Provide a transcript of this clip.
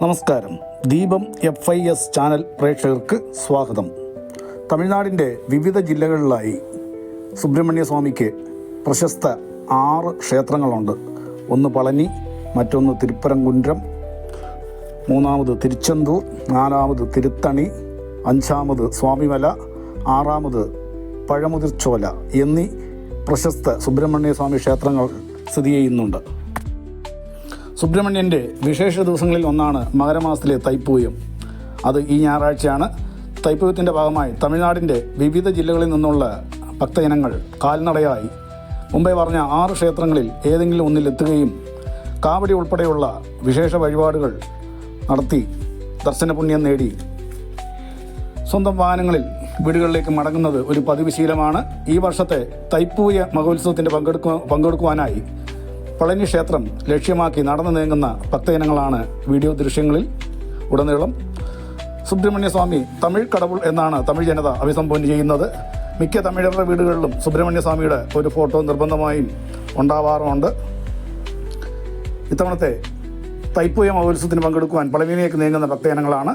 നമസ്കാരം. ദീപം FIS channel പ്രേക്ഷകർക്ക് സ്വാഗതം. തമിഴ്നാടിൻ്റെ വിവിധ ജില്ലകളിലായി സുബ്രഹ്മണ്യ സ്വാമിക്ക് പ്രശസ്ത 6 ക്ഷേത്രങ്ങളുണ്ട്. ഒന്ന് പളനി, മറ്റൊന്ന് തിരുപ്പരംകുന്றம், മൂന്നാമത് തിരുച്ചെന്തൂർ, നാലാമത് തിരുത്തണി, അഞ്ചാമത് സ്വാമിമല, ആറാമത് പഴമുതിർച്ചോല എന്നീ പ്രശസ്ത സുബ്രഹ്മണ്യ സ്വാമി ക്ഷേത്രങ്ങൾ സ്ഥിതി ചെയ്യുന്നുണ്ട്. സുബ്രഹ്മണ്യൻ്റെ വിശേഷ ദിവസങ്ങളിൽ ഒന്നാണ് മകരമാസത്തിലെ തൈപ്പൂയം. അത് ഈ ഞായറാഴ്ചയാണ്. തൈപ്പൂയത്തിൻ്റെ ഭാഗമായി തമിഴ്നാടിൻ്റെ വിവിധ ജില്ലകളിൽ നിന്നുള്ള ഭക്തജനങ്ങൾ കാൽനടയായി മുമ്പേ പറഞ്ഞ 6 ക്ഷേത്രങ്ങളിൽ ഏതെങ്കിലും ഒന്നിലെത്തുകയും കാവടി ഉൾപ്പെടെയുള്ള വിശേഷ വഴിപാടുകൾ നടത്തി ദർശനപുണ്യം നേടി സ്വന്തം വാഹനങ്ങളിൽ വീടുകളിലേക്ക് മടങ്ങുന്നത് ഒരു പതിവ് ശീലമാണ്. ഈ വർഷത്തെ തൈപ്പൂയ മഹോത്സവത്തിൻ്റെ പങ്കെടുക്കുവാനായി പളനി ക്ഷേത്രം ലക്ഷ്യമാക്കി നടന്നു നീങ്ങുന്ന ഭക്തജനങ്ങളാണ് വീഡിയോ ദൃശ്യങ്ങളിൽ ഉടനീളം. സുബ്രഹ്മണ്യ സ്വാമി തമിഴ് കടവുൾ എന്നാണ് തമിഴ് ജനത അഭിസംബോധന ചെയ്യുന്നത്. മിക്ക തമിഴരുടെ വീടുകളിലും സുബ്രഹ്മണ്യ സ്വാമിയുടെ ഒരു ഫോട്ടോ നിർബന്ധമായും ഉണ്ടാവാറുമുണ്ട്. ഇത്തവണത്തെ തൈപ്പൂയ മഹോത്സവത്തിന് പങ്കെടുക്കുവാൻ പളനിയിലേക്ക് നീങ്ങുന്ന ഭക്തജനങ്ങളാണ്